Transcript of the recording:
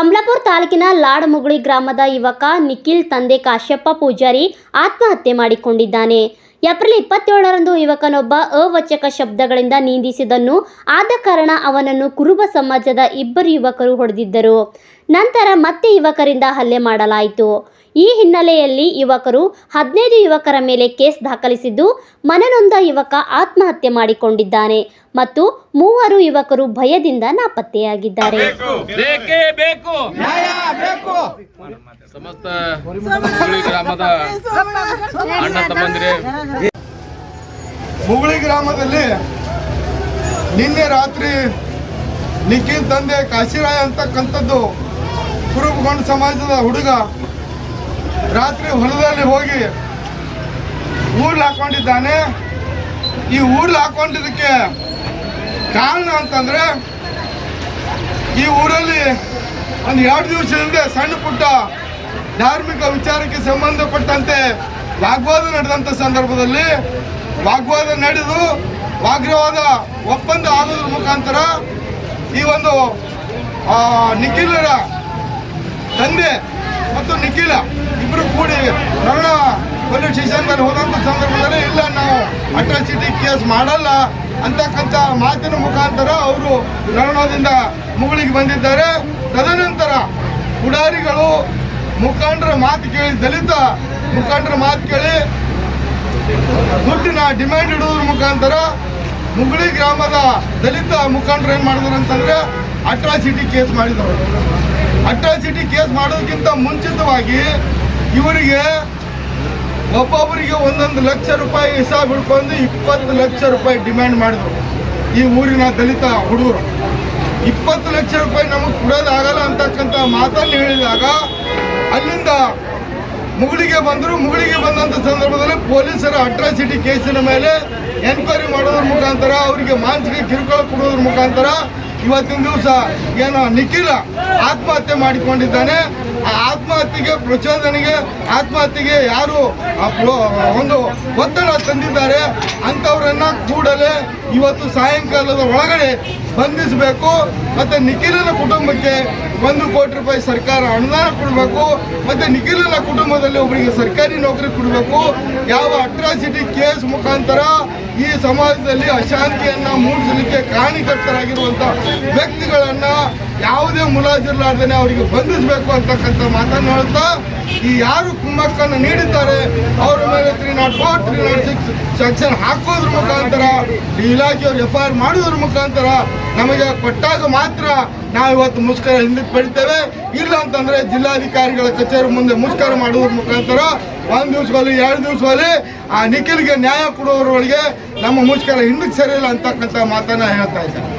ಕಮಲಾಪುರ ತಾಲೂಕಿನ ಲಾಡಮುಗುಳಿ ಗ್ರಾಮದ ಯುವಕ ನಿಖಿಲ್ ತಂದೆ ಕಾಶ್ಯಪ್ಪ ಪೂಜಾರಿ ಆತ್ಮಹತ್ಯೆ ಮಾಡಿಕೊಂಡಿದ್ದಾನೆ. ಏಪ್ರಿಲ್ 27ರಂದು ಯುವಕನೊಬ್ಬ ಅವಚಕ ಶಬ್ದಗಳಿಂದ ನಿಂದಿಸಿದನ್ನು ಆದ ಕಾರಣ ಅವನನ್ನು ಕುರುಬ ಸಮಾಜದ ಇಬ್ಬರು ಯುವಕರು ಹೊಡೆದಿದ್ದರು. ನಂತರ ಮತ್ತೆ ಯುವಕರಿಂದ ಹಲ್ಲೆ ಮಾಡಲಾಯಿತು. ಈ ಹಿನ್ನೆಲೆಯಲ್ಲಿ ಯುವಕರು 15 ಯುವಕರ ಮೇಲೆ ಕೇಸ್ ದಾಖಲಿಸಿದ್ದು, ಮನನೊಂದ ಯುವಕ ಆತ್ಮಹತ್ಯೆ ಮಾಡಿಕೊಂಡಿದ್ದಾನೆ ಮತ್ತು 3 ಯುವಕರು ಭಯದಿಂದ ನಾಪತ್ತೆಯಾಗಿದ್ದಾರೆ. ಸಮಸ್ತ ಮುಗುಳಿ ಗ್ರಾಮದ ಅಣ್ಣ ತಮ್ಮಂದಿರೇ, ಮುಗುಳಿ ಗ್ರಾಮದಲ್ಲಿ ನಿನ್ನೆ ರಾತ್ರಿ ನಿಖಿಲ್ ತಂದೆ ಕಾಶಿರಾಯ ಅಂತಕ್ಕಂಥದ್ದು ಕುರುಬಗೊಂಡ ಸಮಾಜದ ಹುಡುಗ ರಾತ್ರಿ ಹೊಲದಲ್ಲಿ ಹೋಗಿ ಊರ್ಲು ಹಾಕೊಂಡಿದ್ದಾನೆ. ಈ ಊರ್ಲು ಹಾಕೊಂಡಿದ್ದಕ್ಕೆ ಕಾರಣ ಅಂತಂದ್ರೆ, ಈ ಊರಲ್ಲಿ ಒಂದು 2 ದಿವಸದಿಂದ ಸಣ್ಣ ಪುಟ್ಟ ಧಾರ್ಮಿಕ ವಿಚಾರಕ್ಕೆ ಸಂಬಂಧಪಟ್ಟಂತೆ ವಾಗ್ವಾದ ನಡೆದಂಥ ಸಂದರ್ಭದಲ್ಲಿ ವಾಗ್ವಾದ ನಡೆದು ವಾಗ್ವಾದ ಒಪ್ಪಂದ ಆಗೋದ್ರ ಮುಖಾಂತರ ಈ ಒಂದು ನಿಖಿಲರ ತಂದೆ ಮತ್ತು ನಿಖಿಲ ಇಬ್ಬರು ಕೂಡಿ ನರಣ ಪೊಲೀಸ್ ಸ್ಟೇಷನ್ನಲ್ಲಿ ಹೋದಂಥ ಸಂದರ್ಭದಲ್ಲಿ ಇಲ್ಲ, ನಾವು ಅಟ್ರಾಸಿಟಿ ಕೇಸ್ ಮಾಡಲ್ಲ ಅಂತಕ್ಕಂಥ ಮಾತಿನ ಮುಖಾಂತರ ಅವರು ನರಣದಿಂದ ಮುಗುಳಿಗೆ ಬಂದಿದ್ದಾರೆ. ತದನಂತರ ಪುಡಾರಿಗಳು ಮುಖಂಡರ ಮಾತು ಕೇಳಿ, ದಲಿತ ಮುಖಂಡರ ಮಾತು ಕೇಳಿ ದುಡ್ಡಿನ ಡಿಮ್ಯಾಂಡ್ ಇಡುವುದ್ರ ಮುಖಾಂತರ ಮುಗುಳಿ ಗ್ರಾಮದ ದಲಿತ ಮುಖಂಡರು ಏನು ಮಾಡಿದ್ರು ಅಂತಂದರೆ ಅಟ್ರಾಸಿಟಿ ಕೇಸ್ ಮಾಡಿದರು. ಅಟ್ರಾಸಿಟಿ ಕೇಸ್ ಮಾಡೋದಕ್ಕಿಂತ ಮುಂಚಿತವಾಗಿ ಇವರಿಗೆ ಒಬ್ಬೊಬ್ಬರಿಗೆ 1 ಲಕ್ಷ ರೂಪಾಯಿ ಹಿಸಾಬ್ ಹಿಡ್ಕೊಂಡು 20 ಲಕ್ಷ ರೂಪಾಯಿ ಡಿಮ್ಯಾಂಡ್ ಮಾಡಿದರು. ಈ ಊರಿನ ದಲಿತ ಹುಡುಗರು 20 ಲಕ್ಷ ರೂಪಾಯಿ ನಮಗೆ ಕೊಡೋದಾಗಲ್ಲ ಅಂತಕ್ಕಂಥ ಮಾತನ್ನು ಹೇಳಿದಾಗ ಅಲ್ಲಿಂದ ಮುಗುಳಿಗೆ ಬಂದರು. ಮುಗುಳಿಗೆ ಬಂದಂಥ ಸಂದರ್ಭದಲ್ಲಿ ಪೊಲೀಸರ ಅಟ್ರಾಸಿಟಿ ಕೇಸಿನ ಮೇಲೆ ಎನ್ಕ್ವೈರಿ ಮಾಡೋದ್ರ ಮುಖಾಂತರ ಅವರಿಗೆ ಮಾನಸಿಕ ಕಿರುಕುಳ ಕೊಡೋದ್ರ ಮುಖಾಂತರ ಇವತ್ತಿನ ದಿವಸ ಏನು ನಿಖಿಲ ಆತ್ಮಹತ್ಯೆ ಮಾಡಿಕೊಂಡಿದ್ದಾನೆ. ಆ ಆತ್ಮಹತ್ಯೆಗೆ ಪ್ರಚೋದನೆಗೆ, ಆತ್ಮಹತ್ಯೆಗೆ ಯಾರು ಒಂದು ಒತ್ತಡ ತಂದಿದ್ದಾರೆ ಅಂಥವರನ್ನು ಕೂಡಲೇ ಇವತ್ತು ಸಾಯಂಕಾಲದ ಒಳಗಡೆ ಬಂಧಿಸಬೇಕು. ಮತ್ತು ನಿಖಿಲನ ಕುಟುಂಬಕ್ಕೆ 1 ಕೋಟಿ ರೂಪಾಯಿ ಸರ್ಕಾರ ಅನುದಾನ ಕೊಡಬೇಕು. ಮತ್ತು ನಿಖಿಲನ ಕುಟುಂಬದಲ್ಲಿ ಒಬ್ಬರಿಗೆ ಸರ್ಕಾರಿ ನೌಕರಿ ಕೊಡಬೇಕು. ಯಾವ ಅಟ್ರಾಸಿಟಿ ಕೇಸ್ ಮುಖಾಂತರ ಈ ಸಮಾಜದಲ್ಲಿ ಅಶಾಂತಿಯನ್ನು ಮೂಡಿಸಲಿಕ್ಕೆ ಕಾರಣಕರ್ತರಾಗಿರುವಂಥ ವ್ಯಕ್ತಿಗಳನ್ನು ಯಾವುದೇ ಮುಲಾಜಿರಲಾರ್ದೇ ಅವರಿಗೆ ಬಂಧಿಸಬೇಕು ಅಂತಕ್ಕಂಥ ಮಾತನ್ನು ಹೇಳ್ತಾ, ಈ ಯಾರು ಕುಮ್ಮಕ್ಕನ್ನು ನೀಡಿದ್ದಾರೆ ಅವರ ಮೇಲೆ 304, 306 ಸೆಕ್ಷನ್ ಹಾಕೋದ್ರ ಮುಖಾಂತರ ಇಲಾಖೆಯವರು FIR ಮಾಡೋದ್ರ ಮುಖಾಂತರ ನಮಗೆ ಕೊಟ್ಟಾಗ ಮಾತ್ರ ನಾವು ಇವತ್ತು ಮುಷ್ಕರ ಹಿಂದಕ್ಕೆ ಪಡಿತೇವೆ. ಇಲ್ಲ ಅಂತಂದರೆ ಜಿಲ್ಲಾಧಿಕಾರಿಗಳ ಕಚೇರಿ ಮುಂದೆ ಮುಷ್ಕರ ಮಾಡೋದ್ರ ಮುಖಾಂತರ 1 ದಿವಸದಲ್ಲಿ 2 ದಿವಸದಲ್ಲಿ ಆ ನಿಖಿಲ್ಗೆ ನ್ಯಾಯ ಕೊಡೋರೊಳಗೆ ನಮ್ಮ ಮುಷ್ಕರ ಹಿಂದಕ್ಕೆ ಸರಿಯಿಲ್ಲ ಅಂತಕ್ಕಂಥ ಮಾತನ್ನು ಹೇಳ್ತಾ ಇದ್ದಾರೆ.